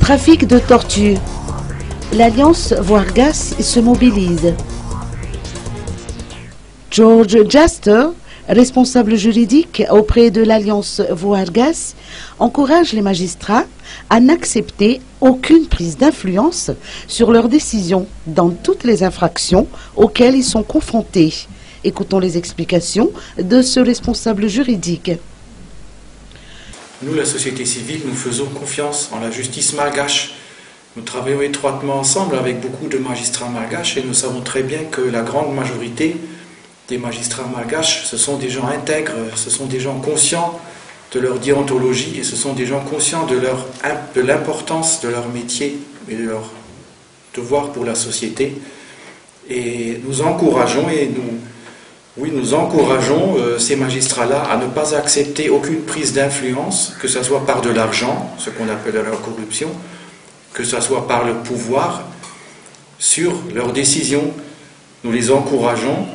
Trafic de tortues. L'Alliance Voargas se mobilise. George Jaster, responsable juridique auprès de l'Alliance Voargas, encourage les magistrats à n'accepter aucune prise d'influence sur leurs décisions dans toutes les infractions auxquelles ils sont confrontés. Écoutons les explications de ce responsable juridique. Nous, la société civile, nous faisons confiance en la justice malgache. Nous travaillons étroitement ensemble avec beaucoup de magistrats malgaches et nous savons très bien que la grande majorité des magistrats malgaches, ce sont des gens intègres, ce sont des gens conscients de leur déontologie et ce sont des gens conscients de l'importance de leur métier et de leur devoir pour la société. Et nous encourageons nous encourageons ces magistrats-là à ne pas accepter aucune prise d'influence, que ce soit par de l'argent, ce qu'on appelle la corruption, que ce soit par le pouvoir, sur leurs décisions. Nous les encourageons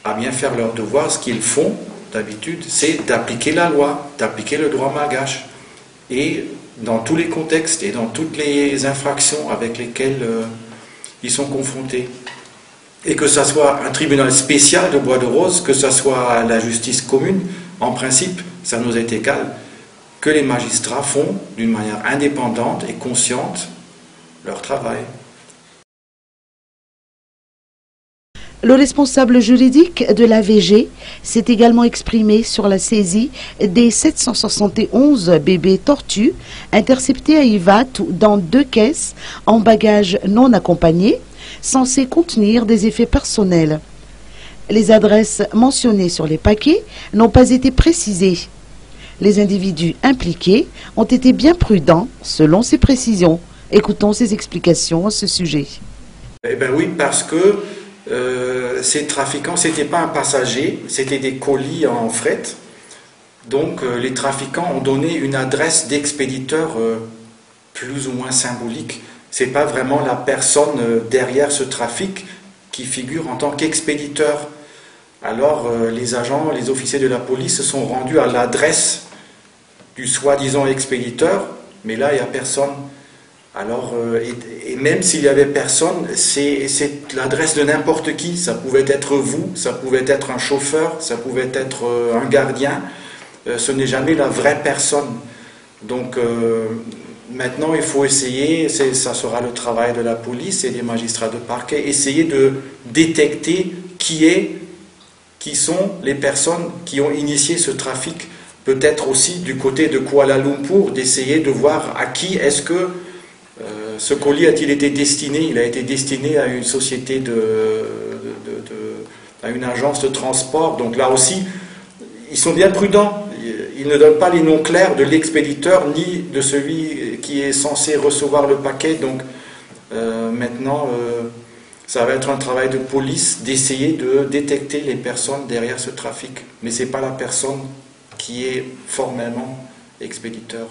à bien faire leur devoir. Ce qu'ils font d'habitude, c'est d'appliquer la loi, d'appliquer le droit malgache. Et dans tous les contextes et dans toutes les infractions avec lesquelles ils sont confrontés. Et que ce soit un tribunal spécial de Bois-de-Rose, que ce soit la justice commune, en principe, ça nous est égal, que les magistrats font d'une manière indépendante et consciente leur travail. Le responsable juridique de l'AVG s'est également exprimé sur la saisie des 771 bébés tortues interceptés à Ivatu dans 2 caisses en bagages non accompagnés, censés contenir des effets personnels. Les adresses mentionnées sur les paquets n'ont pas été précisées. Les individus impliqués ont été bien prudents selon ces précisions. Écoutons ces explications à ce sujet. Eh bien oui, parce que ces trafiquants, ce n'était pas un passager, c'était des colis en fret. Donc les trafiquants ont donné une adresse d'expéditeur plus ou moins symbolique. Ce n'est pas vraiment la personne derrière ce trafic qui figure en tant qu'expéditeur. Alors les agents, les officiers de la police se sont rendus à l'adresse du soi-disant expéditeur, mais là il n'y a personne. Alors, et même s'il y avait personne, c'est l'adresse de n'importe qui. Ça pouvait être vous, ça pouvait être un chauffeur, ça pouvait être un gardien. Ce n'est jamais la vraie personne. Donc maintenant, il faut essayer, ça sera le travail de la police et des magistrats de parquet, essayer de détecter qui sont les personnes qui ont initié ce trafic. Peut-être aussi du côté de Kuala Lumpur, d'essayer de voir à qui est-ce que ce colis a-t-il été destiné. Il a été destiné à une société à une agence de transport. Donc là aussi, ils sont bien prudents. Ils ne donnent pas les noms clairs de l'expéditeur ni de celui qui est censé recevoir le paquet. Donc maintenant, ça va être un travail de police d'essayer de détecter les personnes derrière ce trafic. Mais ce n'est pas la personne qui est formellement expéditeur.